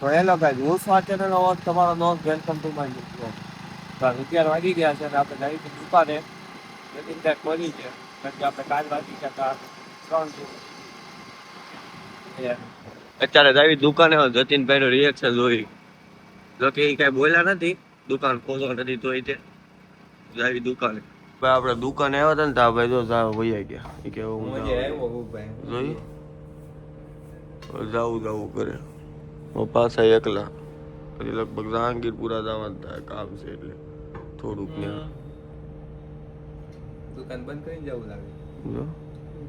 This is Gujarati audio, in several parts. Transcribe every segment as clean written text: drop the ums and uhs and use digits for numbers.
તો હેલો ગાઈઝ, હું સ્વાત ચેનલ હોસ્ટ તમારો નોંધ welcome to my new blog. 11 વાગી ગયા છે અને આપણે લાવી દુકાને જતીન કાંઈક મળી છે, કારણ કે આપણે કાલ વાગી ગયા હતા 3 અત્યારે લાવી દુકાને જતીનભાઈનું રિએક્શન જોઈ. જો કે એ કાંઈ બોલ્યા નથી, દુકાન ખોલવા નથી તો તે લાવી દુકાને. ભાઈ આપણે દુકાને આવ્યા હતા ને તો ભાઈ જો જાવ વૈયા ગયા. એ કે હું જોઈ જવું કરે પાછા એકલા. પછી લગભગ જહાંગીરપુરા જવાનું થાય, કામ છે એટલે થોડુંક ને દુકાન બંધ કરીને જવું લાગે.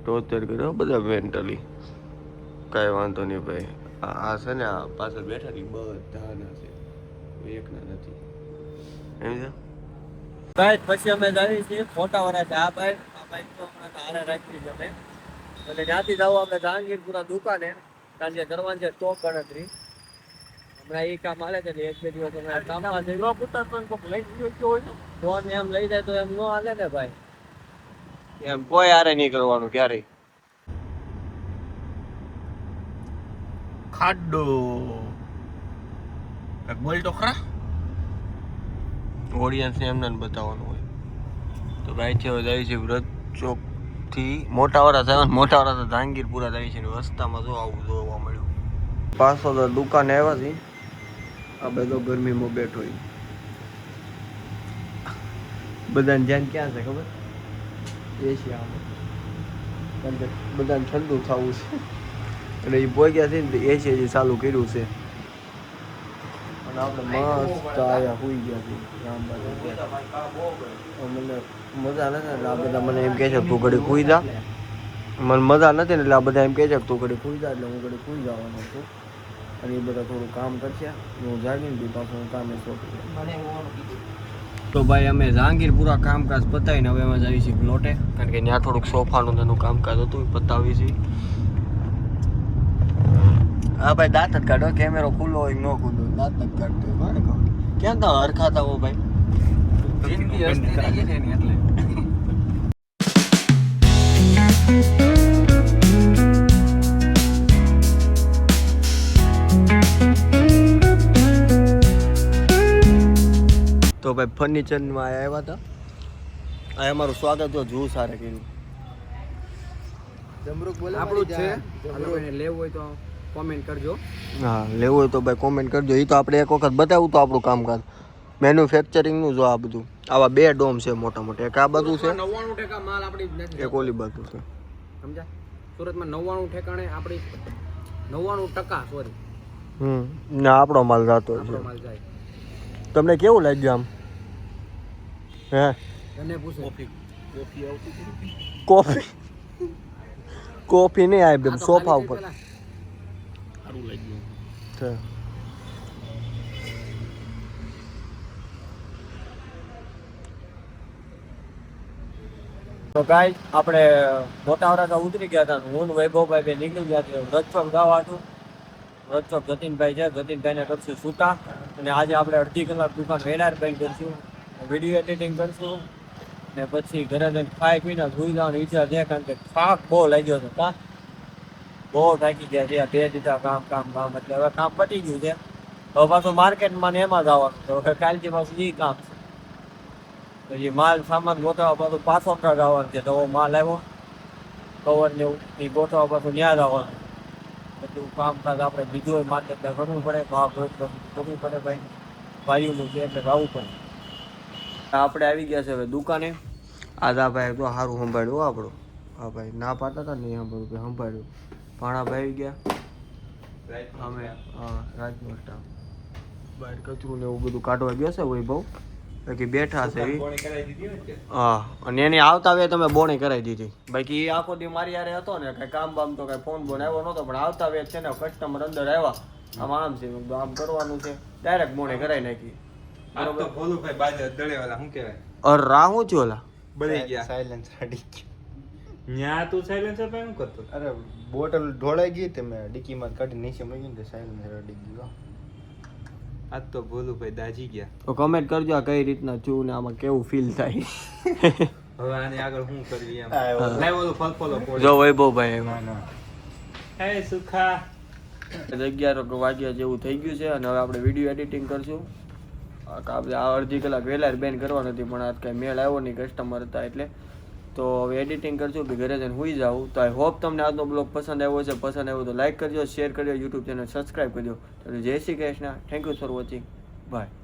ટોર્ચર કર્યો બધા મેન્ટલી. કાંઈ વાંધો નહીં ભાઈ. આ છે ને આ પાછળ બેઠા ને બધાના છે, એકના નથી. એમ છે ભાઈ. પછી અમે જઈએ છીએ ફોટા વાળા છે. આ ભાઈ તો હમણાં હારે રાખી છે અમે, એટલે ત્યાંથી જવું આપણે જહાંગીરપુરા દુકાને, કારણ કે કરવાની છે સ્ટોક ગણતરી. હમણાં એ કામ હાલે છે, એક બે દિવસ હમણાં કામમાં છે. લઈ ગયો હોય ફોન એમ લઈ જાય તો એમ ન હાલે ને ભાઈ. એમ કોઈ હારે નહીં કરવાનું ક્યારેય. ખાડો બોલ તો ખરા. ઓડિયન્સને એમને બતાવવાનું હોય. તો ભાઈ છે હવે જાય છે વ્રત ચોક થી મોટાવાળા જાય, મોટાવાળા તો જહાંગીરપુરા જાય છે ને રસ્તામાં જો આવું જોવા મળ્યું. પાછો તો દુકાને આવ્યા છે. આ બધો ગરમીમાં બેઠો હોય. બધાને ધ્યાન ક્યાં છે ખબર? એશિયામાં. કારણ કે બધાને ઠંડુ થવું છે એટલે એ ભોગ્યા છે ને એસી હજી ચાલુ કર્યું છે. અને આપણે મસ્ત આયા સુઈ ગયા છે. મને મજા નથી એટલે આ બધા મને એમ કહે છે તું ઘડી સુઈ જા. મને મજા નથી ને એટલે આ બધા એમ કહે છે તું ઘડી સુઈ જા, એટલે હું ઘડી સુઈ જવાનો છું. અને એ બધા થોડું કામ કરશે, હું જાગીને બી પાછું હું કામે સોંપી. તો ભાઈ અમે જહાંગીરપુરા કામકાજ પતાવીને હવે અમે જઈએ છીએ પ્લોટે, કારણ કે ત્યાં થોડુંક સોફાનું તેનું કામકાજ હતું, પતાવી છીએ. હા ભાઈ દાંત જ કાઢો, કેમેરો ખુલ્લો હોય ન ખુલ્લો દાંત જ કાઢતો હોય. ક્યાં તો હરખાતા હો ભાઈ, જિંદગી હસતી થઈ ગઈ છે ને એટલે. તો ભાઈ ફર્નિચરમાં આવ્યા હતા. આ અમારું સ્વાગત જો જ્યુસ સારે કર્યું. જમરૂક બોલે આપણું જ છે. કોઈને લેવું હોય તો કોમેન્ટ કરજો. હા લેવું હોય તો ભાઈ કોમેન્ટ કરજો. એ તો આપણે એક વખત બતાવ્યું તો આપણું કામકાજ મેન્યુફેક્ચરિંગનું જો આ બધું. આવા બે ડોમ છે મોટા મોટા, એક આ બાજુ છે, 99% માલ આપણી જ નથી, એક ઓલી બાજુ છે. સમજા? સુરતમાં 99 ઠેકાણે આપણી 99% સોરી ના આપણો માલ જતો છે. માલ જાય. તમને કેવું લાગ્યું આમ? હે તને પૂછો. કોફી કોફી નહીં આવી સોફા ઉપર સારું લાગ્યું છે. તો ગાઈસ આપણે મોટાવાળા ઉતરી ગયા હતા. હું વૈભવભાઈ બે નીકળી ગયા હતા વ્રતચોક જવા હતું. વ્રતચોક જતીનભાઈ છે, જતીનભાઈને કરશું છૂટા. અને આજે આપણે અડધી કલાક દુકાન વેલાર બંધ કરશું, વિડીયો એડિટિંગ કરશું ને પછી ઘરે જઈને ખાઈ પીને સુઈ જવાનો ઈચ્છા છે, કારણ કે થાક બહુ લાગ્યો હતો. કા બહુ થાકી ગયા છે બે દીધા કામ કામ કામ, એટલે હવે કામ પતી ગયું છે. હવે પાછું માર્કેટમાં ને એમાં જવાનું છે. હવે કાલથી પાછું એ કામ છે. પછી માલ સામાન ગોઠવવા પાછું પાછો જવાનું છે. તો માલ આવ્યો કવર ને એ ગોઠવવા પાછું ત્યાં જવાનું. બધું કામકાજ આપણે બીજું હોય માર્કેટમાં કરવું પડે, ભાવ કરવું પડે ભાઈ, ભાઈઓનું છે એટલે ભાવવું પડે. આપણે આવી ગયા છે હવે દુકાને. આજ આ ભાઈ તો સારું સંભાળ્યું આપણું. હા ભાઈ ના પાડતા હતા ને સાંભળ્યું સંભાળ્યું. ભાણાભાઈ આવી ગયા અમે. હા રાજનો સ્ટાફ બહાર કચરું ને એવું બધું કાઢવા ગયો છે વૈભવ, બાકી બેઠા છે. હા અને એની આવતા વે તમે બોણી કરાવી દીધી. બાકી એ આખો દી મારી યારે હતો ને, કઈ કામ બામ તો કઈ ફોન બોન આવ્યો નહોતો, પણ આવતા વે છે ને કસ્ટમર અંદર આવ્યા, આમ છે આમ કરવાનું છે, ડાયરેક્ટ બોણી કરાવી નાખી. અરે રાહું છું ઓલા બળી ગયા. સાયલેન્સ અડી ગયો. ન્યા તું સાયલેન્સર પર શું કરતો? અરે બોટલ ઢોળાઈ ગઈ તે મેં ડિક્કીમાં કાઢી નીચે મૂકી ને સાયલેન્સર અડી ગયો. આજ તો ભોલું ભાઈ દાજી ગયા. તો કમેન્ટ કરજો આ કઈ રીતના છું ને આમાં કેવું ફીલ થાય. હવે આની આગળ શું કરવી એમ. લાવ ઓલું ફલ ફોલો જો વૈભવભાઈ હે સુખા 11 વાગ્યા જેવું થઈ ગયું છે અને હવે આપણે વિડીયો એડિટિંગ કરશું. આપણે આ અડધી કલાક વહેલા બેન કરવા નથી પણ આજ કાંઈ મેળ આવ્યો નહીં, કસ્ટમર હતા એટલે. તો હવે એડિટિંગ કરશું કે ઘરે જઈને સુઈ જાઉં. તો આઈ હોપ તમને આજનો બ્લોગ પસંદ આવ્યો છે. પસંદ આવ્યો તો લાઈક કરજો, શેર કરજો, યુટ્યુબ ચેનલ સબસ્ક્રાઈબ કરજો. તો જય Shri Krishna. Thank you for watching. By.